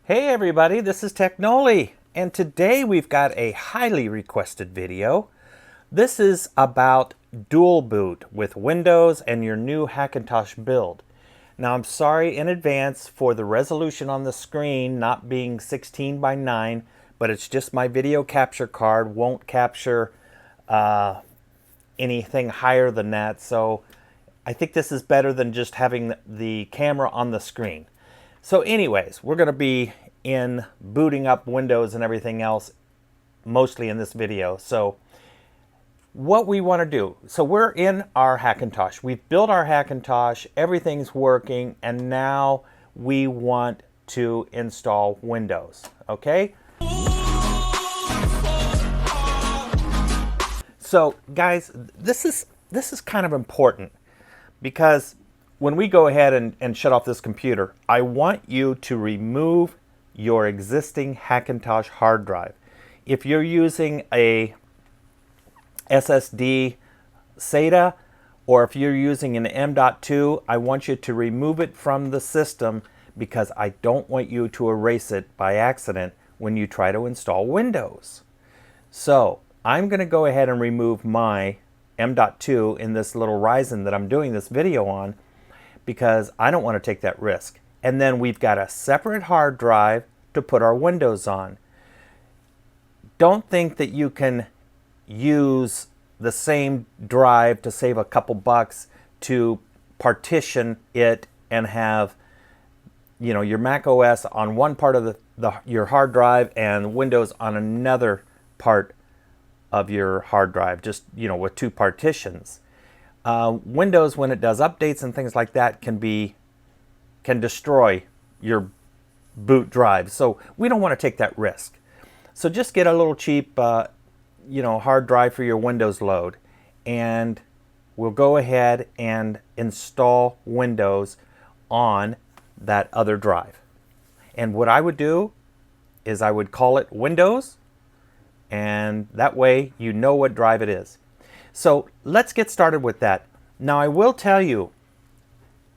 Hey everybody, this is Technoli, and today we've got a highly requested video. This is about dual boot with Windows and your new Hackintosh build. Now I'm sorry in advance for the resolution on the screen not being 16 by 9, but it's just my video capture card won't capture anything higher than that, so I think this is better than just having the camera on the screen. So anyways, we're going to be in booting up Windows and everything else mostly in this video. So what we want to do, so we're in our Hackintosh. We've built our Hackintosh, everything's working, and now we want to install Windows, okay? So guys, this is kind of important because when we go ahead and shut off this computer, I want you to remove your existing Hackintosh hard drive. If you're using a SSD SATA or if you're using an M.2, I want you to remove it from the system because I don't want you to erase it by accident when you try to install Windows. So I'm going to go ahead and remove my M.2 in this little Ryzen that I'm doing this video on, because I don't want to take that risk. And then we've got a separate hard drive to put our Windows on. Don't think that you can use the same drive to save a couple bucks to partition it and have, you know, your Mac OS on one part of your hard drive and Windows on another part of your hard drive, just, you know, with two partitions. Windows, when it does updates and things like that, can destroy your boot drive. So we don't want to take that risk. So just get a little cheap, hard drive for your Windows load, and we'll go ahead and install Windows on that other drive. And what I would do is I would call it Windows, and that way you know what drive it is. So let's get started with that. Now I will tell you,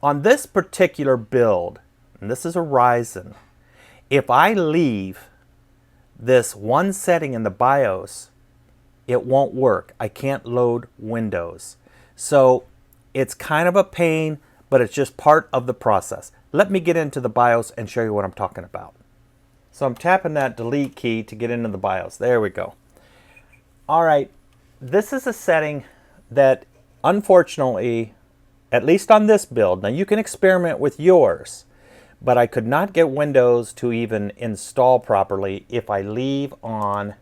on this particular build, and this is a Ryzen, if I leave this one setting in the BIOS, it won't work. I can't load Windows. So it's kind of a pain, but it's just part of the process. Let me get into the BIOS and show you what I'm talking about. So I'm tapping that delete key to get into the BIOS. There we go. All right. This is a setting that, unfortunately, at least on this build, now you can experiment with yours, but I could not get Windows to even install properly if I leave on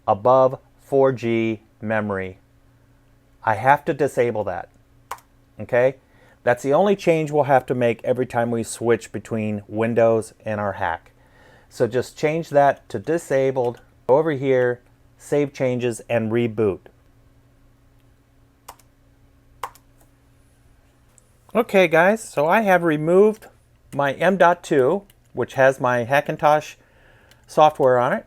above 4G memory. I have to disable that, okay? That's the only change we'll have to make every time we switch between Windows and our hack. So just change that to disabled, go over here, save changes, and reboot. Okay guys, so I have removed my M.2, which has my Hackintosh software on it.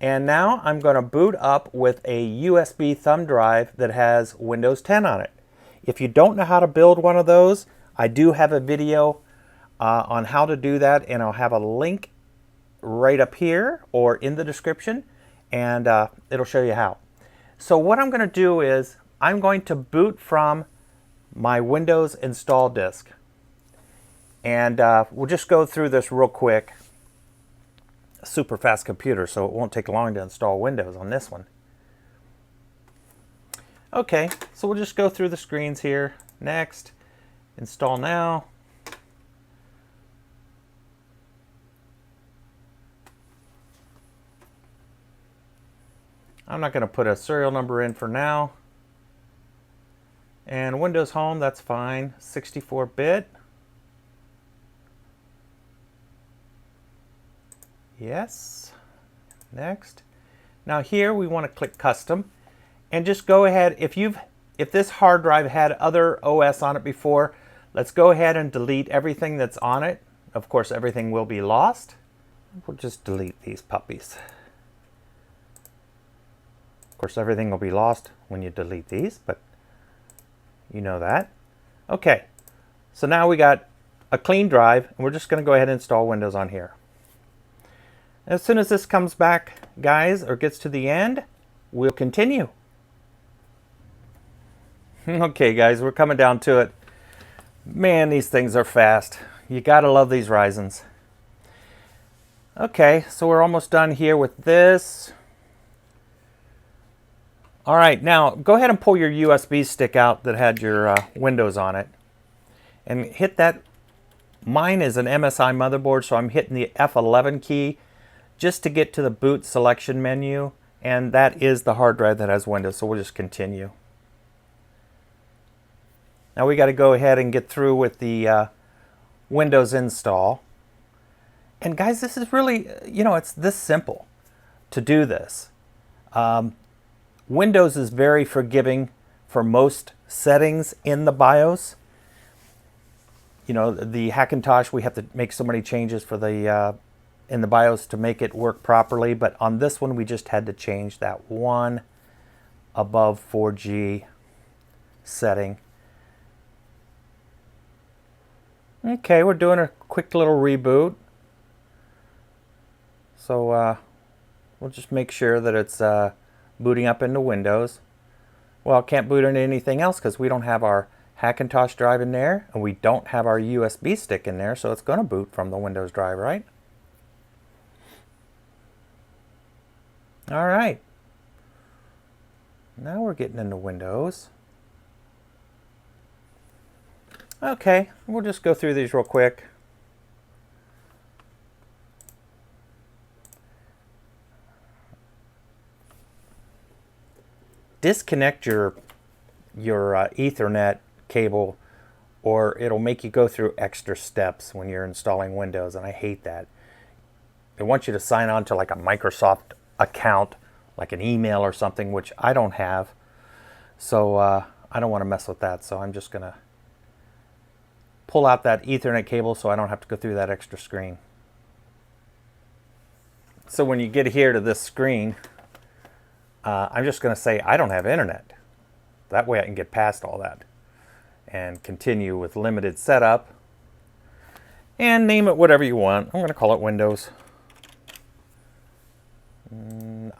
And now I'm going to boot up with a USB thumb drive that has Windows 10 on it. If you don't know how to build one of those, I do have a video on how to do that, and I'll have a link right up here or in the description, and it'll show you how. So what I'm going to do is I'm going to boot from my Windows install disk, and we'll just go through this real quick. A super fast computer, so it won't take long to install Windows on this one. Okay, so we'll just go through the screens here. Next, install now. I'm not going to put a serial number in for now. And Windows Home, that's fine, 64-bit. Yes. Next. Now here we want to click Custom, and just go ahead. If this hard drive had other OS on it before, let's go ahead and delete everything that's on it. Of course, everything will be lost. We'll just delete these puppies. Of course, everything will be lost when you delete these, but you know that. Okay, so now we got a clean drive, and we're just going to go ahead and install Windows on here. As soon as this comes back, guys, or gets to the end, we'll continue. Okay, guys, we're coming down to it. Man, these things are fast. You gotta love these Ryzens. Okay, so we're almost done here with this. All right, now go ahead and pull your USB stick out that had your Windows on it and hit that. Mine is an MSI motherboard, so I'm hitting the F11 key just to get to the boot selection menu, and that is the hard drive that has Windows, so we'll just continue. Now we got to go ahead and get through with the Windows install. And guys, this is really, it's this simple to do this. Windows is very forgiving for most settings in the BIOS. The Hackintosh, we have to make so many changes for the in the BIOS to make it work properly. But on this one, we just had to change that one above 4G setting. Okay, we're doing a quick little reboot. So we'll just make sure that it's booting up into Windows. Well, can't boot into anything else because we don't have our Hackintosh drive in there, and we don't have our USB stick in there, so it's going to boot from the Windows drive, right? All right. Now we're getting into Windows. Okay, we'll just go through these real quick. Disconnect your Ethernet cable, or it'll make you go through extra steps when you're installing Windows, and I hate that. It wants you to sign on to like a Microsoft account, like an email or something, which I don't have. So I don't want to mess with that, so I'm just going to pull out that Ethernet cable so I don't have to go through that extra screen. So when you get here to this screen, I'm just going to say I don't have internet. That way I can get past all that and continue with limited setup and name it whatever you want. I'm going to call it Windows.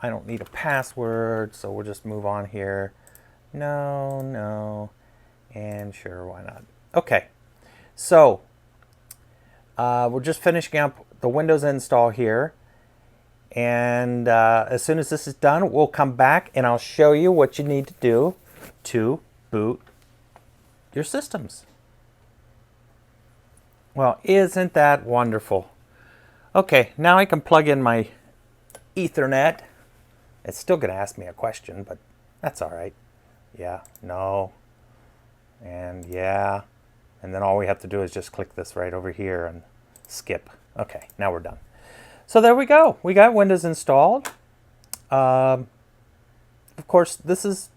I don't need a password, so we'll just move on here. No, and sure, why not? Okay, so we're just finishing up the Windows install here. And as soon as this is done, we'll come back and I'll show you what you need to do to boot your systems. Well, isn't that wonderful? Okay, now I can plug in my Ethernet. It's still going to ask me a question, but that's all right. Yeah, no, and yeah. And then all we have to do is just click this right over here and skip. Okay, now we're done. So there we go. We got Windows installed. Of course, this is,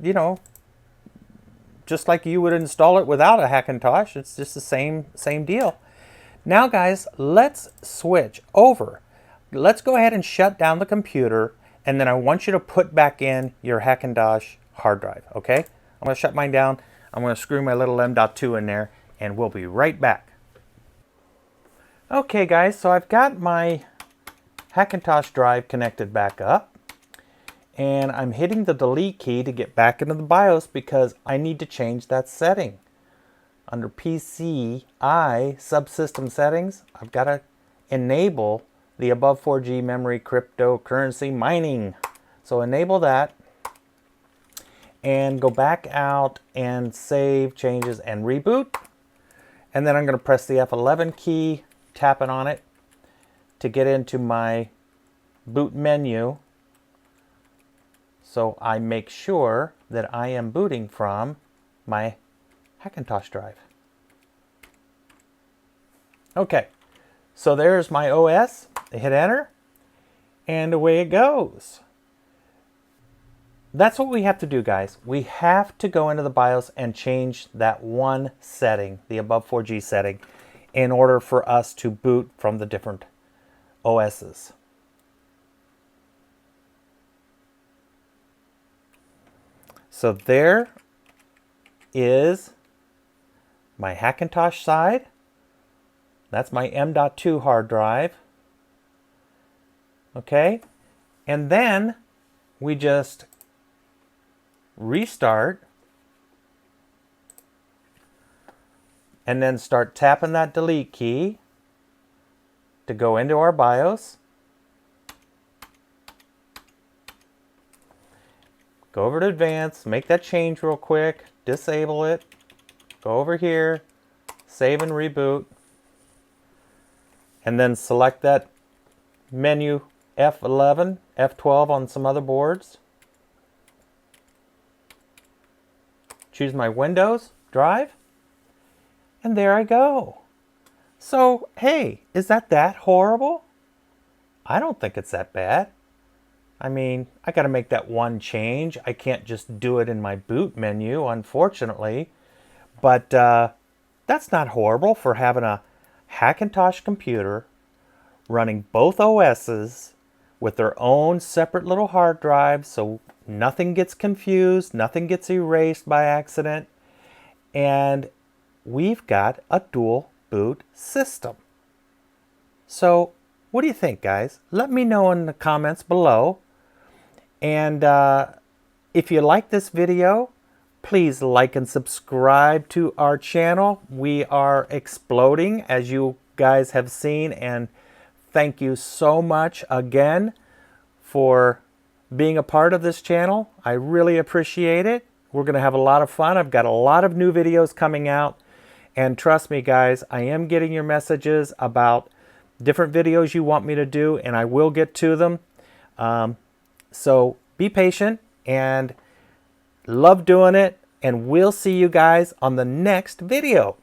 just like you would install it without a Hackintosh. It's just the same deal. Now, guys, let's switch over. Let's go ahead and shut down the computer, and then I want you to put back in your Hackintosh hard drive, okay? I'm going to shut mine down. I'm going to screw my little M.2 in there, and we'll be right back. Okay, guys, so I've got my Hackintosh drive connected back up, and I'm hitting the delete key to get back into the BIOS because I need to change that setting. Under PCI subsystem settings, I've got to enable the above 4G memory cryptocurrency mining. So enable that and go back out and save changes and reboot. And then I'm going to press the F11 key, tapping on it to get into my boot menu, so I make sure that I am booting from my Hackintosh drive. Okay, so there's my OS. I hit enter, and away it goes. That's what we have to do, guys. We have to go into the BIOS and change that one setting, the above 4G setting, in order for us to boot from the different OSs. So there is my Hackintosh side. That's my M.2 hard drive. Okay, and then we just restart and then start tapping that delete key to go into our BIOS. Go over to Advanced, make that change real quick, disable it, go over here, save and reboot, and then select that menu F11, F12 on some other boards. Choose my Windows drive, and there I go. So, hey, is that horrible? I don't think it's that bad. I mean, I got to make that one change. I can't just do it in my boot menu, unfortunately. But that's not horrible for having a Hackintosh computer running both OSs with their own separate little hard drives, so nothing gets confused, nothing gets erased by accident. And we've got a dual boot system. So what do you think, guys? Let me know in the comments below. And if you like this video, please like and subscribe to our channel. We are exploding, as you guys have seen, and thank you so much again for being a part of this channel. I really appreciate it. We're going to have a lot of fun. I've got a lot of new videos coming out. And trust me, guys, I am getting your messages about different videos you want me to do, and I will get to them. So be patient and love doing it. And we'll see you guys on the next video.